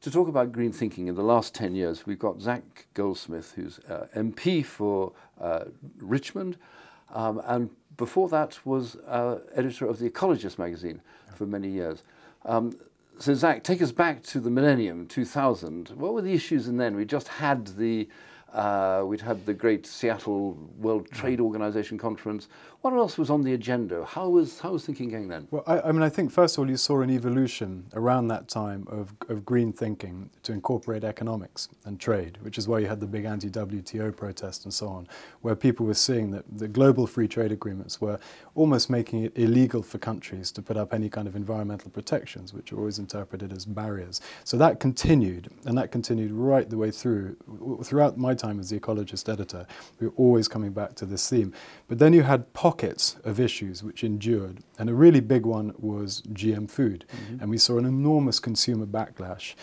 to talk about green thinking in the last 10 years. We've got Zac Goldsmith, who's MP for Richmond, and before that was editor of the Ecologist magazine for many years. So Zac, take us back to the millennium, 2000. What were the issues in then? We just had we'd had the great Seattle World Trade Organization conference. What else was on the agenda? How was thinking going then? Well, I mean, I think first of all you saw an evolution around that time of green thinking to incorporate economics and trade, which is why you had the big anti-WTO protest and so on, where people were seeing that the global free trade agreements were almost making it illegal for countries to put up any kind of environmental protections, which are always interpreted as barriers. So that continued, and that continued right the way through. Throughout my time as the Ecologist editor, we were always coming back to this theme. But then you had pockets of issues which endured, and a really big one was GM food. And we saw an enormous consumer backlash,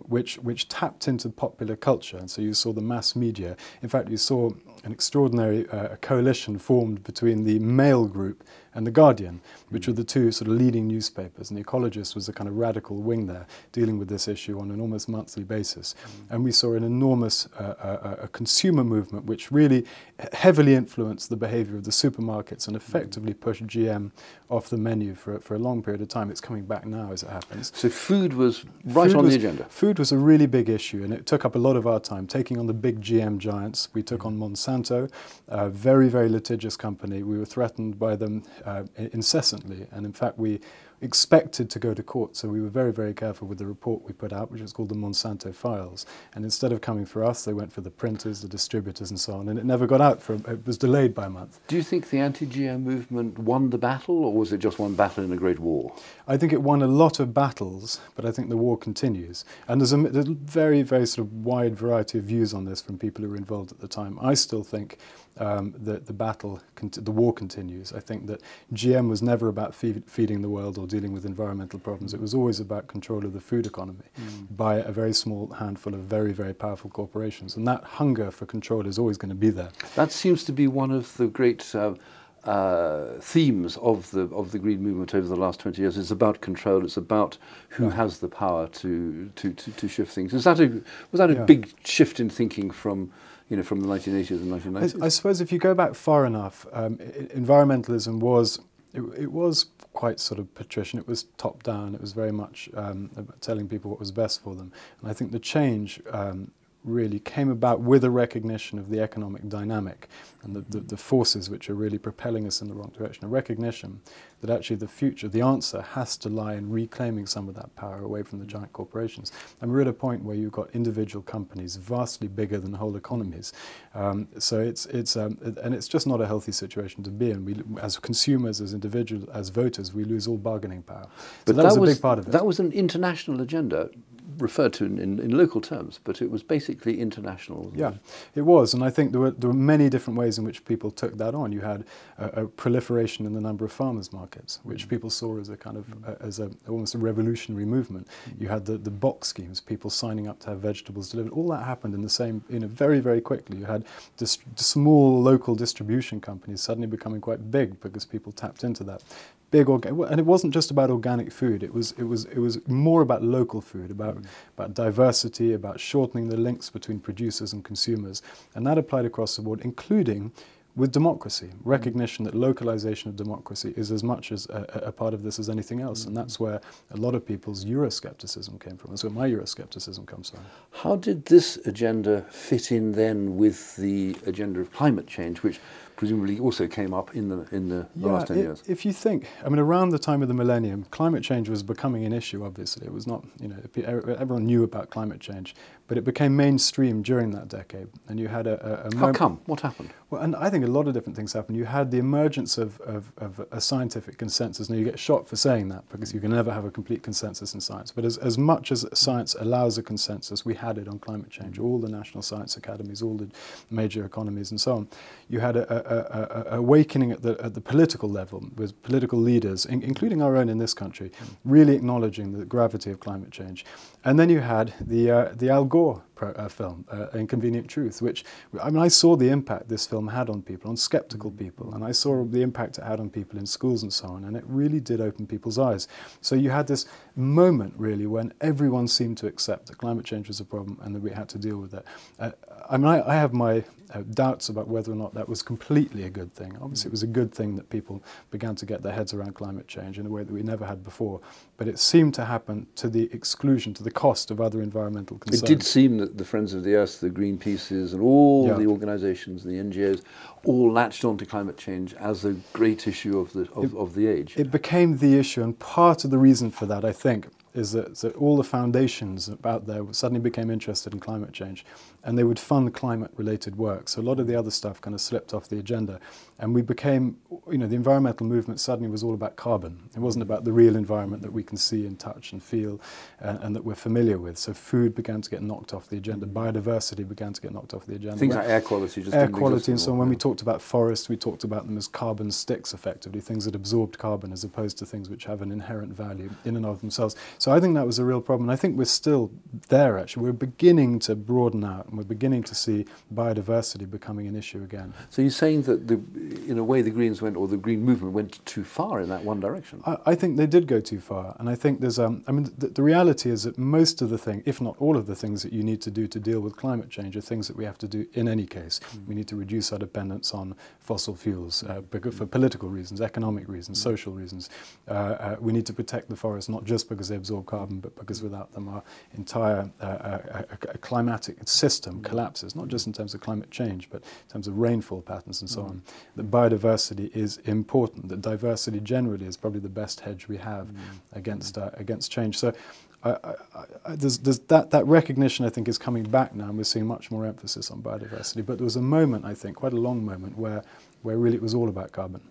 which tapped into popular culture. And so you saw the mass media. In fact, you saw an extraordinary coalition formed between the Mail Group and The Guardian, which were the two sort of leading newspapers. And The Ecologist was a kind of radical wing there, dealing with this issue on an almost monthly basis. And we saw an enormous a consumer movement which really heavily influenced the behavior of the supermarkets and effectively pushed GM off the menu for a long period of time. It's coming back now as it happens. So food was right on the agenda. Food was a really big issue, and it took up a lot of our time, taking on the big GM giants. We took on Monsanto, a very, very litigious company. We were threatened by them incessantly, and in fact we expected to go to court, so we were very, very careful with the report we put out, which is called the Monsanto Files. And instead of coming for us, they went for the printers, the distributors and so on, and it never got out. It was delayed by a month. Do you think the anti-GM movement won the battle, or was it just one battle in a great war? I think it won a lot of battles, but I think the war continues. And there's a very, very sort of wide variety of views on this from people who were involved at the time. I still think that the war continues. I think that GM was never about feeding the world or dealing with environmental problems. It was always about control of the food economy by a very small handful of very, very powerful corporations. And that hunger for control is always going to be there. That seems to be one of the great themes of the green movement over the last 20 years. It's about control. It's about who has the power to shift things. Was that a big shift in thinking from the 1980s and 1990s? I suppose if you go back far enough, environmentalism was quite sort of patrician. It was top down. It was very much about telling people what was best for them. And I think the change really came about with a recognition of the economic dynamic and the forces which are really propelling us in the wrong direction. A recognition that actually the future, the answer has to lie in reclaiming some of that power away from the giant corporations. And we're at a point where you've got individual companies vastly bigger than whole economies. And it's just not a healthy situation to be in. We, as consumers, as individuals, as voters, we lose all bargaining power. But so that was a big part of it. That was an international agenda, referred to in local terms, but it was basically international. Yeah, it was, and I think there were many different ways in which people took that on. You had a proliferation in the number of farmers markets, which people saw as a kind of almost a revolutionary movement. You had the box schemes, people signing up to have vegetables delivered. All that happened in the same, very, very quickly. You had small local distribution companies suddenly becoming quite big because people tapped into that. And it wasn't just about organic food. It was more about local food, about diversity, about shortening the links between producers and consumers, and that applied across the board, including with democracy. Recognition that localization of democracy is as much as a part of this as anything else, and that's where a lot of people's Euroscepticism came from. That's where my Euroscepticism comes from. How did this agenda fit in then with the agenda of climate change, which presumably also came up in the last 10 years? If you think, I mean, around the time of the millennium, climate change was becoming an issue, obviously. It was not, everyone knew about climate change, but it became mainstream during that decade. And you had a How come? What happened? Well, and I think a lot of different things happened. You had the emergence of a scientific consensus. Now, you get shot for saying that because you can never have a complete consensus in science. But as much as science allows a consensus, we had it on climate change. All the national science academies, all the major economies and so on. You had a awakening at the political level with political leaders, including our own in this country, really acknowledging the gravity of climate change. And then you had the Al Gore film, Inconvenient Truth, which, I mean, I saw the impact this film had on people, on sceptical people, and I saw the impact it had on people in schools and so on, and it really did open people's eyes. So you had this moment, really, when everyone seemed to accept that climate change was a problem and that we had to deal with it. I mean, I have my doubts about whether or not that was completely a good thing. Obviously, it was a good thing that people began to get their heads around climate change in a way that we never had before, but it seemed to happen to the exclusion, to the cost of other environmental concerns. It did seem that the Friends of the Earth, the Greenpeaces, and all the organisations, the NGOs, all latched onto climate change as a great issue of the age. It became the issue, and part of the reason for that, I think, is that all the foundations out there suddenly became interested in climate change, and they would fund climate-related work. So a lot of the other stuff kind of slipped off the agenda, and we became, you know, the environmental movement suddenly was all about carbon. It wasn't about the real environment that we can see and touch and feel and that we're familiar with. So food began to get knocked off the agenda. Biodiversity began to get knocked off the agenda. Things like air quality just air didn't quality and exist so on. anymore. When we talked about forests, we talked about them as carbon sticks, effectively, things that absorbed carbon as opposed to things which have an inherent value in and of themselves. So I think that was a real problem. And I think we're still there, actually. We're beginning to broaden out, and we're beginning to see biodiversity becoming an issue again. So you're saying that, in a way, the Greens went, or the Green movement went too far in that one direction? I think they did go too far. And I think there's, I mean, the reality is that most of the things, if not all of the things that you need to do to deal with climate change are things that we have to do in any case. We need to reduce our dependence on fossil fuels for political reasons, economic reasons, social reasons. We need to protect the forests, not just because they absorb carbon, but because without them our entire climatic system collapses, not just in terms of climate change, but in terms of rainfall patterns and so on. That biodiversity is important, that diversity generally is probably the best hedge we have against change. So there's that recognition, I think, is coming back now, and we're seeing much more emphasis on biodiversity. But there was a moment, I think, quite a long moment, where really it was all about carbon.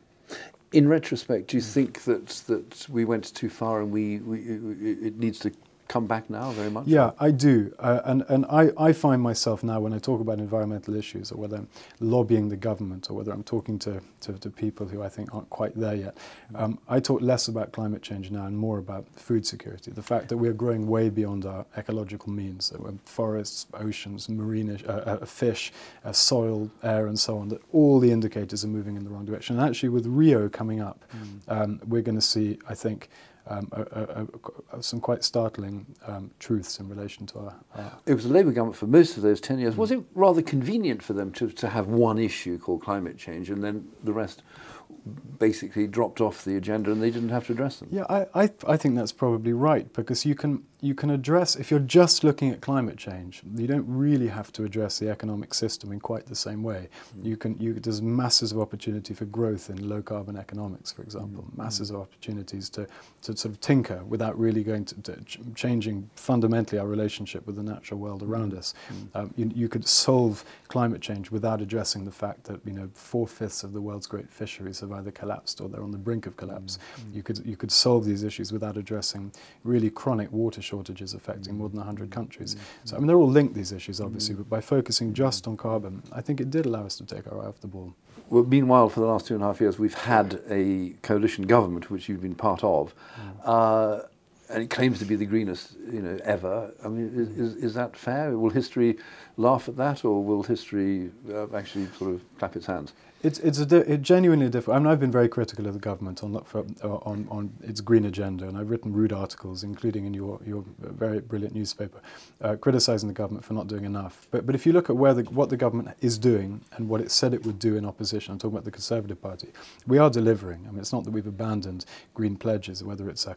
In retrospect, do you think that we went too far and it needs to come back now very much? Yeah, I do. And I find myself now, when I talk about environmental issues, or whether I'm lobbying the government, or whether I'm talking to people who I think aren't quite there yet, I talk less about climate change now and more about food security. The fact that we're growing way beyond our ecological means, that we're forests, oceans, marine fish, soil, air and so on, that all the indicators are moving in the wrong direction. And actually with Rio coming up, we're going to see, I think, some quite startling truths in relation to our... It was the Labour government for most of those 10 years. Was it rather convenient for them to have one issue called climate change, and then the rest basically dropped off the agenda and they didn't have to address them? Yeah, I think that's probably right, because you can address, if you're just looking at climate change, you don't really have to address the economic system in quite the same way. There's masses of opportunity for growth in low carbon economics, for example, masses of opportunities to sort of tinker without really going to changing fundamentally our relationship with the natural world around us. You could solve climate change without addressing the fact that 4/5 of the world's great fisheries have either collapsed or they're on the brink of collapse. You could solve these issues without addressing really chronic water shortages affecting more than 100 countries. So I mean, they're all linked, these issues, obviously, but by focusing just on carbon, I think it did allow us to take our eye off the ball. Well, meanwhile, for the last 2.5 years, we've had a coalition government, which you've been part of, and it claims to be the greenest, ever. I mean, is that fair? Will history laugh at that, or will history actually sort of clap its hands? It's genuinely different. I mean, I've been very critical of the government on its green agenda, and I've written rude articles, including in your very brilliant newspaper, criticising the government for not doing enough. But if you look at what the government is doing and what it said it would do in opposition, I'm talking about the Conservative Party, we are delivering. I mean, it's not that we've abandoned green pledges, whether it's a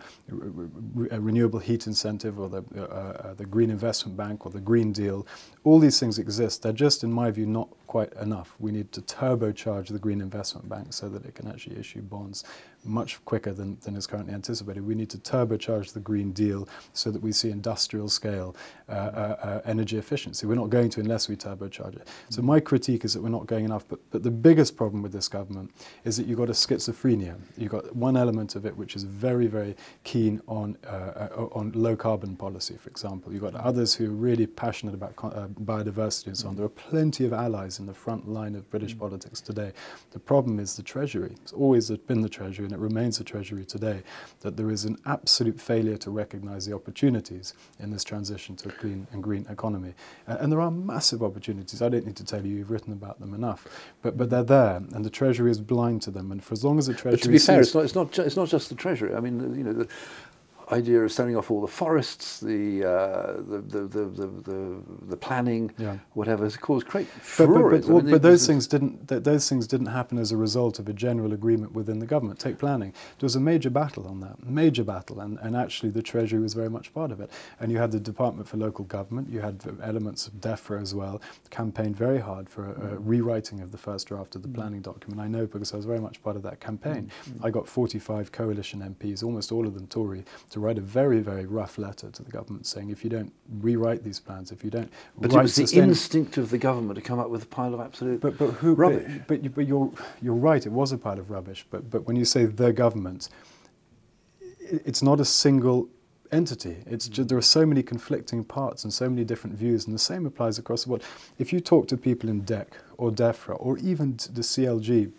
renewable heat incentive or the Green Investment Bank or the Green Deal. All these things exist. They're just, in my view, not quite enough. We need to turbocharge the Green Investment Bank so that it can actually issue bonds much quicker than is currently anticipated. We need to turbocharge the Green Deal so that we see industrial scale energy efficiency. We're not going to unless we turbocharge it. So my critique is that we're not going enough, but the biggest problem with this government is that you've got a schizophrenia. You've got one element of it which is very, very keen on low carbon policy, for example. You've got others who are really passionate about biodiversity and so on. There are plenty of allies in the front line of British politics today. The problem is the Treasury. It's always been the Treasury, and it remains a Treasury today, that there is an absolute failure to recognise the opportunities in this transition to a clean and green economy. And there are massive opportunities. I don't need to tell you, you've written about them enough, but they're there, and the Treasury is blind to them. And for as long as the Treasury, but to be fair, it's not just the Treasury. I mean, you know, the idea of selling off all the forests, the planning, whatever, has caused great furore. But those things didn't happen as a result of a general agreement within the government. Take planning. There was a major battle on that, major battle, and actually the Treasury was very much part of it. And you had the Department for Local Government, you had elements of DEFRA as well, campaigned very hard for a rewriting of the first draft of the planning document. I know because I was very much part of that campaign. I got 45 coalition MPs, almost all of them Tory, to write a very, very rough letter to the government saying, if you don't rewrite these plans, if you don't... But it was the instinct of the government to come up with a pile of absolute rubbish. But you're right, it was a pile of rubbish. But when you say the government, it's not a single entity. It's just, there are so many conflicting parts and so many different views, and the same applies across the board. If you talk to people in DEC or DEFRA or even the CLG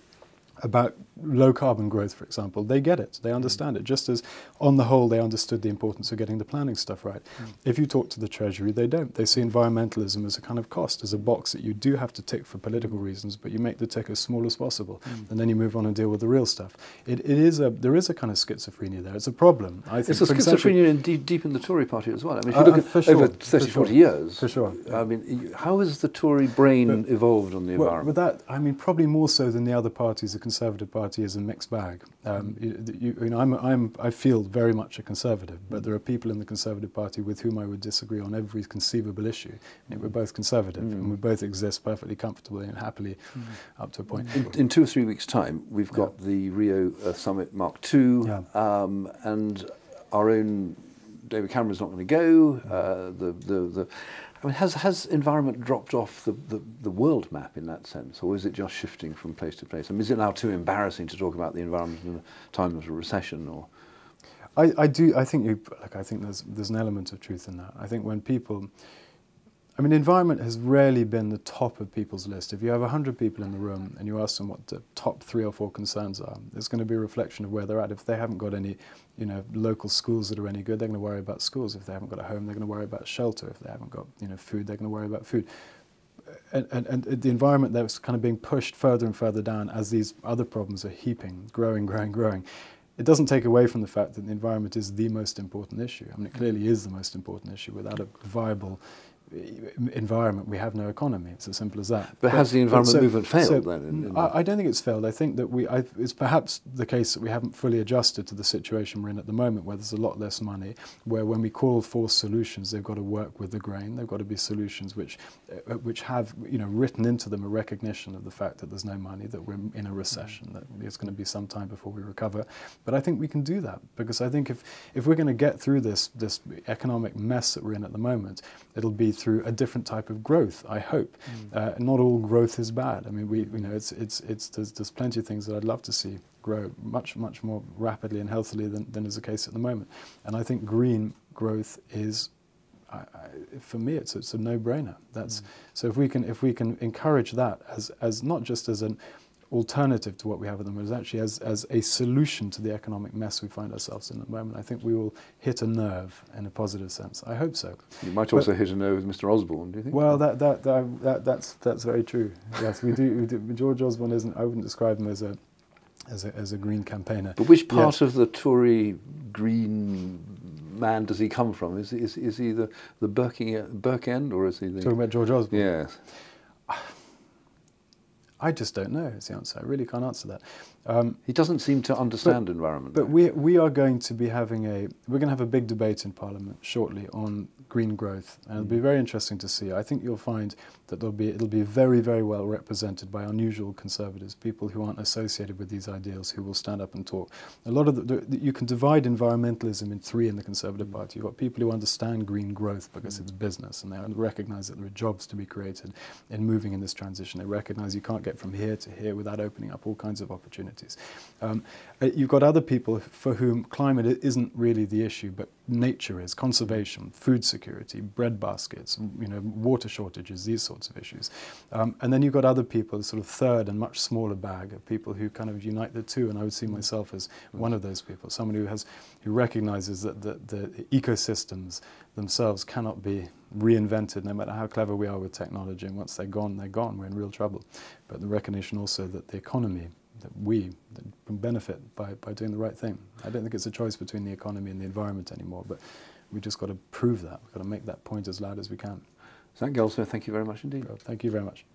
about low carbon growth, for example, they get it, they understand it, just as on the whole they understood the importance of getting the planning stuff right. If you talk to the Treasury, they don't. They see environmentalism as a kind of cost, as a box that you do have to tick for political reasons, but you make the tick as small as possible, and then you move on and deal with the real stuff. There is a kind of schizophrenia there. It's a problem, I think. It's a schizophrenia deep in the Tory party as well. I mean, if you look at over 30, 40 years, for sure. I mean, how has the Tory brain evolved on the environment? With that, I mean, probably more so than the other parties. The Conservative Party is a mixed bag. I feel very much a Conservative, but there are people in the Conservative Party with whom I would disagree on every conceivable issue. We're both Conservative, and we both exist perfectly comfortably and happily up to a point. In 2 or 3 weeks' time, we've got the Rio Summit Mark II, and our own David Cameron's not going to go. I mean, has environment dropped off the world map in that sense, or is it just shifting from place to place? I mean, is it now too embarrassing to talk about the environment in a time of a recession? Or I think there's an element of truth in that. I think when people, I mean, environment has rarely been the top of people's list. If you have 100 people in the room and you ask them what the top 3 or 4 concerns are, it's going to be a reflection of where they're at. If they haven't got any, local schools that are any good, they're going to worry about schools. If they haven't got a home, they're going to worry about shelter. If they haven't got, food, they're going to worry about food. And the environment that's kind of being pushed further and further down as these other problems are heaping, growing. It doesn't take away from the fact that the environment is the most important issue. I mean, it clearly is the most important issue. Without a viable environment, we have no economy. It's as simple as that. But has the environment movement failed then? I don't think it's failed. I think that it's perhaps the case that we haven't fully adjusted to the situation we're in at the moment, where there's a lot less money, where when we call for solutions, they've got to work with the grain. They've got to be solutions which have written into them a recognition of the fact that there's no money, that we're in a recession, that it's going to be some time before we recover. But I think we can do that, because I think if we're going to get through this economic mess that we're in at the moment, it'll be through a different type of growth, I hope. Not all growth is bad. I mean, there's plenty of things that I'd love to see grow much more rapidly and healthily than is the case at the moment. And I think green growth is, for me, it's a no-brainer. So if we can encourage that as not just as an alternative to what we have at the moment, actually as a solution to the economic mess we find ourselves in at the moment, I think we will hit a nerve in a positive sense. I hope so. You might also hit a nerve with Mr. Osborne, do you think? Well, that's very true. Yes, we do. George Osborne isn't. I wouldn't describe him as a green campaigner. But which part of the Tory green man does he come from? Is he the Burke end, or is he the... Talking about George Osborne? Yes. I just don't know is the answer. I really can't answer that. He doesn't seem to understand environment. But we are going to be having we're going to have a big debate in Parliament shortly on green growth, and it'll be very interesting to see. I think you'll find that it'll be very, very well represented by unusual Conservatives, people who aren't associated with these ideals, who will stand up and talk. A lot of you can divide environmentalism in 3 in the Conservative Party. You've got people who understand green growth because it's business, and they recognise that there are jobs to be created in moving in this transition. They recognise you can't get get from here to here without opening up all kinds of opportunities. You've got other people for whom climate isn't really the issue, but nature is, conservation, food security, bread baskets, water shortages, these sorts of issues. And then you've got other people, a sort of third and much smaller bag of people who kind of unite the two, and I would see myself as one of those people, someone who recognizes that the ecosystems themselves cannot be reinvented no matter how clever we are with technology, and once they're gone, we're in real trouble. But the recognition also that the economy, that can benefit by doing the right thing. I don't think it's a choice between the economy and the environment anymore, but we've just got to prove that. We've got to make that point as loud as we can. Zac Goldsmith, thank you very much indeed. Thank you very much.